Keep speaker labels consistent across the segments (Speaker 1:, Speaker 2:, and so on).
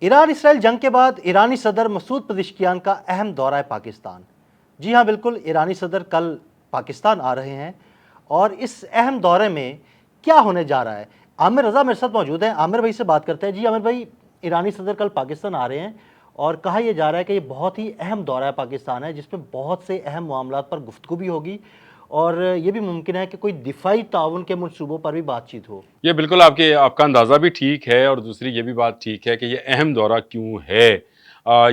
Speaker 1: ایران اسرائیل جنگ کے بعد ایرانی صدر مسعود پزشکیان کا اہم دورہ ہے پاکستان۔ جی ہاں بالکل، ایرانی صدر کل پاکستان آ رہے ہیں، اور اس اہم دورے میں کیا ہونے جا رہا ہے؟ عامر رضا میرے ساتھ موجود ہیں، عامر بھائی سے بات کرتے ہیں۔ جی عامر بھائی، ایرانی صدر کل پاکستان آ رہے ہیں، اور کہا یہ جا رہا ہے کہ یہ بہت ہی اہم دورہ ہے پاکستان ہے، جس میں بہت سے اہم معاملات پر گفتگو بھی ہوگی، اور یہ بھی ممکن ہے کہ کوئی دفاعی تعاون کے منصوبوں پر بھی بات چیت ہو۔
Speaker 2: یہ بالکل آپ کا اندازہ بھی ٹھیک ہے، اور دوسری یہ بھی بات ٹھیک ہے کہ یہ اہم دورہ کیوں ہے۔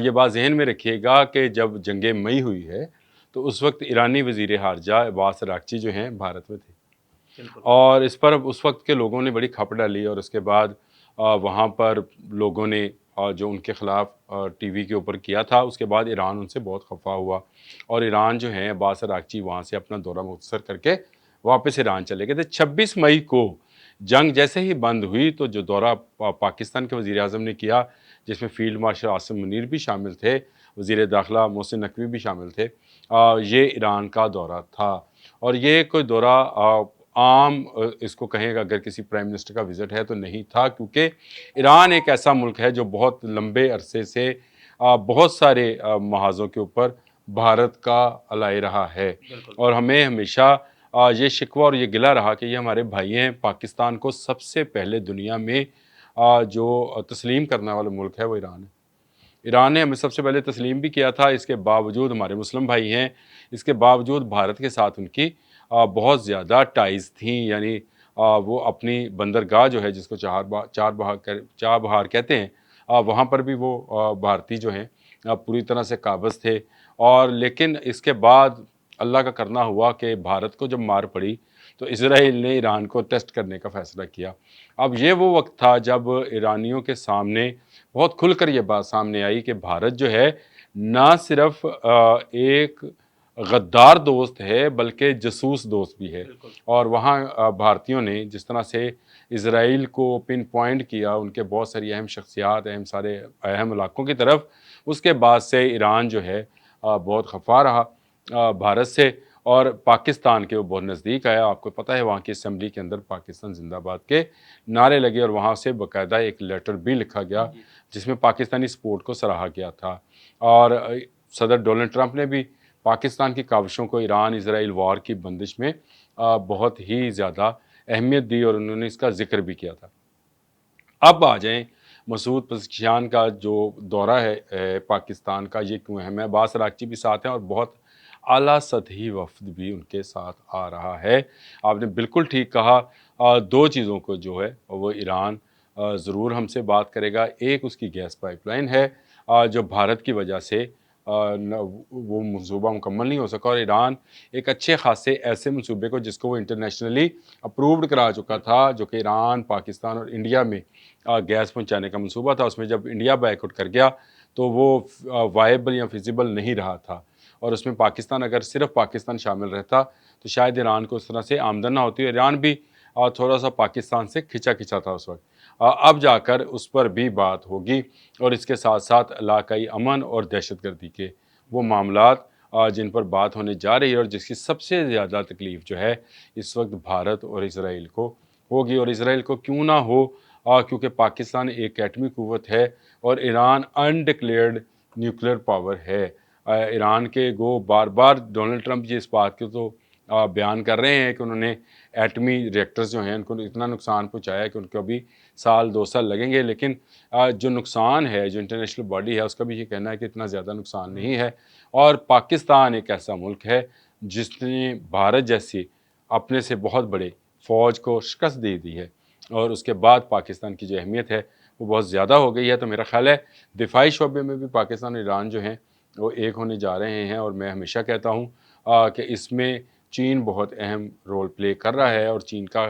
Speaker 2: یہ بات ذہن میں رکھیے گا کہ جب جنگ مئی ہوئی ہے تو اس وقت ایرانی وزیر خارجہ عباس اراغچی جو ہیں بھارت میں تھے، اور اس پر اس وقت کے لوگوں نے بڑی کھپ ڈالی، اور اس کے بعد وہاں پر لوگوں نے جو ان کے خلاف ٹی وی کے اوپر کیا تھا، اس کے بعد ایران ان سے بہت خفا ہوا، اور ایران جو ہیں عباس اراغچی وہاں سے اپنا دورہ مختصر کر کے واپس ایران چلے گئے تھے۔ 26 مئی کو جنگ جیسے ہی بند ہوئی تو جو دورہ پاکستان کے وزیر اعظم نے کیا، جس میں فیلڈ مارشل عاصم منیر بھی شامل تھے، وزیر داخلہ محسن نقوی بھی شامل تھے، یہ ایران کا دورہ تھا۔ اور یہ کوئی دورہ عام اس کو کہیں گا اگر کسی پرائم منسٹر کا وزٹ ہے تو نہیں تھا، کیونکہ ایران ایک ایسا ملک ہے جو بہت لمبے عرصے سے بہت سارے محاذوں کے اوپر بھارت کا الائے رہا ہے، اور ہمیں ہمیشہ یہ شکوہ اور یہ گلہ رہا کہ یہ ہمارے بھائی ہیں۔ پاکستان کو سب سے پہلے دنیا میں جو تسلیم کرنے والا ملک ہے وہ ایران ہے۔ ایران نے ہمیں سب سے پہلے تسلیم بھی کیا تھا، اس کے باوجود ہمارے مسلم بھائی ہیں، اس کے باوجود بھارت کے ساتھ ان کی بہت زیادہ ٹائز تھیں، یعنی وہ اپنی بندرگاہ جو ہے جس کو چار بہار کہتے ہیں، وہاں پر بھی وہ بھارتی جو ہیں پوری طرح سے قابض تھے۔ اور لیکن اس کے بعد اللہ کا کرنا ہوا کہ بھارت کو جب مار پڑی تو اسرائیل نے ایران کو ٹیسٹ کرنے کا فیصلہ کیا۔ اب یہ وہ وقت تھا جب ایرانیوں کے سامنے بہت کھل کر یہ بات سامنے آئی کہ بھارت جو ہے نہ صرف ایک غدار دوست ہے بلکہ جاسوس دوست بھی ہے، اور وہاں بھارتیوں نے جس طرح سے اسرائیل کو پن پوائنٹ کیا ان کے بہت ساری اہم شخصیات، اہم علاقوں کی طرف، اس کے بعد سے ایران جو ہے بہت خفا رہا بھارت سے، اور پاکستان کے وہ بہت نزدیک آیا۔ آپ کو پتہ ہے وہاں کی اسمبلی کے اندر پاکستان زندہ باد کے نعرے لگے، اور وہاں سے باقاعدہ ایک لیٹر بھی لکھا گیا جس میں پاکستانی سپورٹ کو سراہا گیا تھا، اور صدر ڈونلڈ ٹرمپ نے بھی پاکستان کی کاوشوں کو ایران اسرائیل وار کی بندش میں بہت ہی زیادہ اہمیت دی، اور انہوں نے اس کا ذکر بھی کیا تھا۔ اب آ جائیں مسعود پزشکیان کا جو دورہ ہے پاکستان کا، یہ کیوں اہم ہے؟ عباس اراغچی بھی ساتھ ہیں اور بہت اعلیٰ سطحی وفد بھی ان کے ساتھ آ رہا ہے۔ آپ نے بالکل ٹھیک کہا، دو چیزوں کو جو ہے وہ ایران ضرور ہم سے بات کرے گا۔ ایک اس کی گیس پائپ لائن ہے جو بھارت کی وجہ سے وہ منصوبہ مکمل نہیں ہو سکا، اور ایران ایک اچھے خاصے ایسے منصوبے کو جس کو وہ انٹرنیشنلی اپرووڈ کرا چکا تھا، جو کہ ایران، پاکستان اور انڈیا میں گیس پہنچانے کا منصوبہ تھا، اس میں جب انڈیا بیک آؤٹ کر گیا تو وہ وائبل یا فیزیبل نہیں رہا تھا، اور اس میں پاکستان، اگر صرف پاکستان شامل رہتا تو شاید ایران کو اس طرح سے آمدن نہ ہوتی۔ ایران بھی تھوڑا سا پاکستان سے کھچا تھا اس وقت، اب جا کر اس پر بھی بات ہوگی، اور اس کے ساتھ ساتھ علاقائی امن اور دہشت گردی کے وہ معاملات جن پر بات ہونے جا رہی ہے، اور جس کی سب سے زیادہ تکلیف جو ہے اس وقت بھارت اور اسرائیل کو ہوگی، اور اسرائیل کو کیوں نہ ہو، کیونکہ پاکستان ایک ایٹمی قوت ہے اور ایران انڈکلیئرڈ نیوکلیئر پاور ہے۔ ایران کے بار بار ڈونلڈ ٹرمپ جی اس بات کے تو بیان کر رہے ہیں کہ انہوں نے ایٹمی ریئیکٹرز جو ہیں ان کو اتنا نقصان پہنچایا ہے کہ ان کو ابھی سال 2 سال لگیں گے، لیکن جو نقصان ہے، جو انٹرنیشنل باڈی ہے، اس کا بھی یہ کہنا ہے کہ اتنا زیادہ نقصان نہیں ہے۔ اور پاکستان ایک ایسا ملک ہے جس نے بھارت جیسی اپنے سے بہت بڑے فوج کو شکست دے دی ہے، اور اس کے بعد پاکستان کی جو اہمیت ہے وہ بہت زیادہ ہو گئی ہے۔ تو میرا خیال ہے دفاعی شعبے میں بھی پاکستان اور ایران جو ہیں وہ ایک ہونے جا رہے ہیں، اور میں ہمیشہ کہتا ہوں کہ اس میں چین بہت اہم رول پلے کر رہا ہے، اور چین کا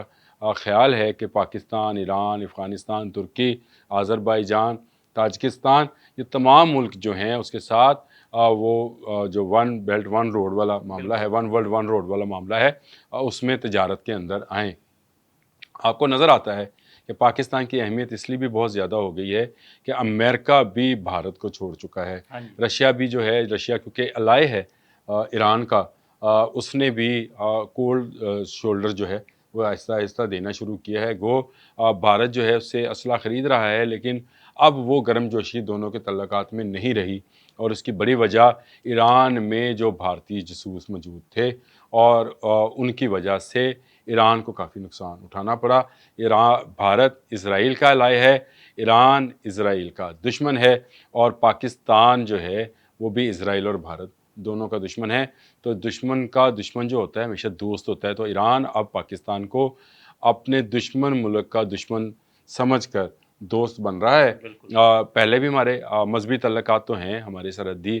Speaker 2: خیال ہے کہ پاکستان، ایران، افغانستان، ترکی، آذربائیجان، تاجکستان، یہ تمام ملک جو ہیں اس کے ساتھ وہ جو ون بیلٹ ون روڈ والا معاملہ ہے، ون ورلڈ ون روڈ والا معاملہ ہے، اس میں تجارت کے اندر آئیں۔ آپ کو نظر آتا ہے کہ پاکستان کی اہمیت اس لیے بھی بہت زیادہ ہو گئی ہے کہ امریکہ بھی بھارت کو چھوڑ چکا ہے، رشیا بھی جو ہے، رشیا کیونکہ الائے ہے ایران کا، اس نے بھی کولڈ شولڈر جو ہے وہ آہستہ آہستہ دینا شروع کیا ہے۔ بھارت جو ہے اس سے اسلحہ خرید رہا ہے، لیکن اب وہ گرم جوشی دونوں کے تعلقات میں نہیں رہی، اور اس کی بڑی وجہ ایران میں جو بھارتی جاسوس موجود تھے، اور ان کی وجہ سے ایران کو کافی نقصان اٹھانا پڑا۔ بھارت اسرائیل کا الائے ہے، ایران اسرائیل کا دشمن ہے، اور پاکستان جو ہے وہ بھی اسرائیل اور بھارت دونوں کا دشمن ہے۔ تو دشمن کا دشمن جو ہوتا ہے ہمیشہ دوست ہوتا ہے، تو ایران اب پاکستان کو اپنے دشمن ملک کا دشمن سمجھ کر دوست بن رہا ہے۔ پہلے بھی ہمارے مذہبی تعلقات تو ہیں، ہمارے سرحدی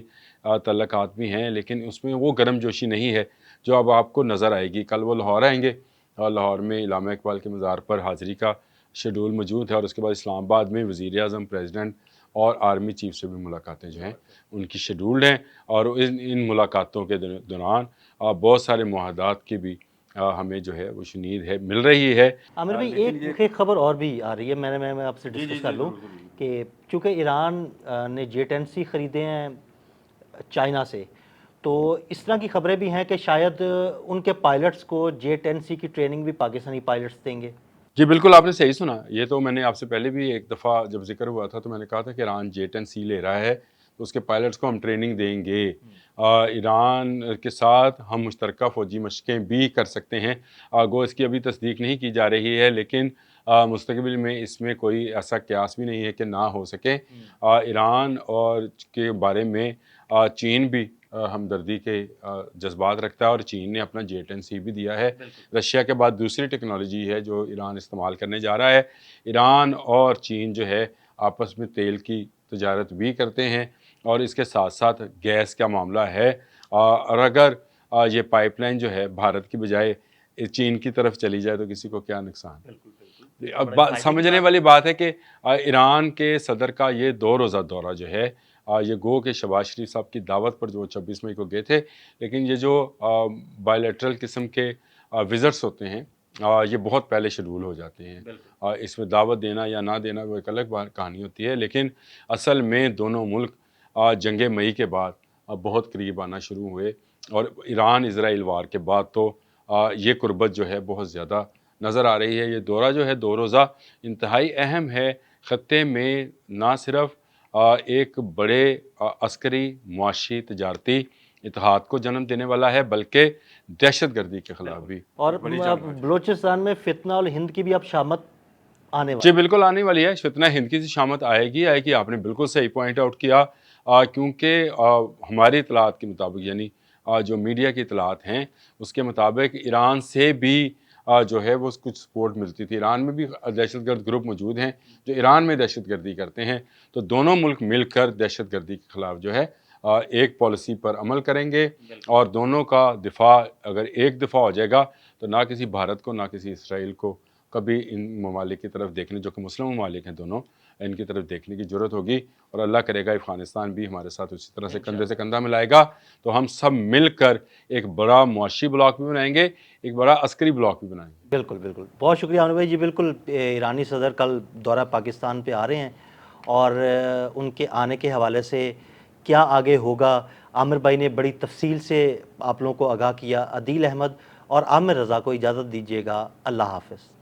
Speaker 2: تعلقات بھی ہیں، لیکن اس میں وہ گرم جوشی نہیں ہے جو اب آپ کو نظر آئے گی۔ کل وہ لاہور آئیں گے، اور لاہور میں علامہ اقبال کے مزار پر حاضری کا شیڈول موجود ہے، اور اس کے بعد اسلام آباد میں وزیر اعظم، پریزیڈنٹ اور آرمی چیف سے بھی ملاقاتیں جو ہیں ان کی شیڈولڈ ہیں، اور ان ملاقاتوں کے دوران بہت سارے معاہدات کی بھی ہمیں جو ہے وہ شنید ہے مل رہی ہے۔
Speaker 1: عامر بھائی، ایک خبر اور بھی آ رہی ہے، میں آپ سے ڈسکس کر لوں کہ چونکہ ایران نے J-10C خریدے ہیں چائنا سے، تو اس طرح کی خبریں بھی ہیں کہ شاید ان کے پائلٹس کو J-10C کی ٹریننگ بھی پاکستانی پائلٹس دیں گے۔
Speaker 2: جی بالکل، آپ نے صحیح سنا۔ یہ تو میں نے آپ سے پہلے بھی ایک دفعہ جب ذکر ہوا تھا تو میں نے کہا تھا کہ ایران J-10C لے رہا ہے تو اس کے پائلٹس کو ہم ٹریننگ دیں گے۔ ایران کے ساتھ ہم مشترکہ فوجی مشقیں بھی کر سکتے ہیں، گو اس کی ابھی تصدیق نہیں کی جا رہی ہے، لیکن مستقبل میں اس میں کوئی ایسا قیاس بھی نہیں ہے کہ نہ ہو سکے۔ ایران اور کے بارے میں چین بھی ہمدردی کے جذبات رکھتا ہے، اور چین نے اپنا J-10C بھی دیا ہے۔ رشیا کے بعد دوسری ٹیکنالوجی ہے جو ایران استعمال کرنے جا رہا ہے۔ ایران اور چین جو ہے آپس میں تیل کی تجارت بھی کرتے ہیں، اور اس کے ساتھ ساتھ گیس کا معاملہ ہے، اور اگر یہ پائپ لائن جو ہے بھارت کی بجائے چین کی طرف چلی جائے تو کسی کو کیا نقصان۔ اب سمجھنے والی بات ہے کہ ایران کے صدر کا یہ 2 روزہ دورہ جو ہے، یہ گو کہ شہباز شریف صاحب کی دعوت پر جو 26 مئی کو گئے تھے، لیکن یہ جو بائیلیٹرل قسم کے وزٹس ہوتے ہیں یہ بہت پہلے شیڈول ہو جاتے ہیں۔ اس میں دعوت دینا یا نہ دینا وہ ایک الگ کہانی ہوتی ہے، لیکن اصل میں دونوں ملک جنگ مئی کے بعد بہت قریب آنا شروع ہوئے، اور ایران اسرائیل وار کے بعد تو یہ قربت جو ہے بہت زیادہ نظر آ رہی ہے۔ یہ دورہ جو ہے 2 روزہ انتہائی اہم ہے، خطے میں نہ صرف ایک بڑے عسکری، معاشی، تجارتی اتحاد کو جنم دینے والا ہے، بلکہ دہشت گردی کے خلاف بھی۔
Speaker 1: اور بلوچستان میں فتنہ اور ہند کی بھی اب شامت آنے والی
Speaker 2: جی بالکل آنے والی ہے، فتنہ ہند کی شامت آئے گی۔ آپ نے بالکل صحیح پوائنٹ آؤٹ کیا، کیونکہ ہماری اطلاعات کے مطابق، یعنی جو میڈیا کی اطلاعات ہیں اس کے مطابق ایران سے بھی جو ہے وہ کچھ سپورٹ ملتی تھی۔ ایران میں بھی دہشت گرد گروپ موجود ہیں جو ایران میں دہشت گردی کرتے ہیں، تو دونوں ملک مل کر دہشت گردی کے خلاف جو ہے ایک پالیسی پر عمل کریں گے، اور دونوں کا دفاع اگر ایک دفاع ہو جائے گا تو نہ کسی بھارت کو نہ کسی اسرائیل کو کبھی ان ممالک کی طرف دیکھنے، جو کہ مسلم ممالک ہیں دونوں، ان کی طرف دیکھنے کی ضرورت ہوگی، اور اللہ کرے گا افغانستان بھی ہمارے ساتھ اسی طرح سے کندھے سے کندھا ملائے گا، تو ہم سب مل کر ایک بڑا معاشی بلاک بھی بنائیں گے، ایک بڑا عسکری بلاک بھی بنائیں گے۔
Speaker 1: بالکل بالکل، بہت شکریہ عامر بھائی۔ جی بالکل، ایرانی صدر کل دورہ پاکستان پہ آ رہے ہیں، اور ان کے آنے کے حوالے سے کیا آگے ہوگا، عامر بھائی نے بڑی تفصیل سے آپ لوگوں کو آگاہ کیا۔ عدیل احمد اور عامر رضا کو اجازت دیجیے گا، اللہ حافظ۔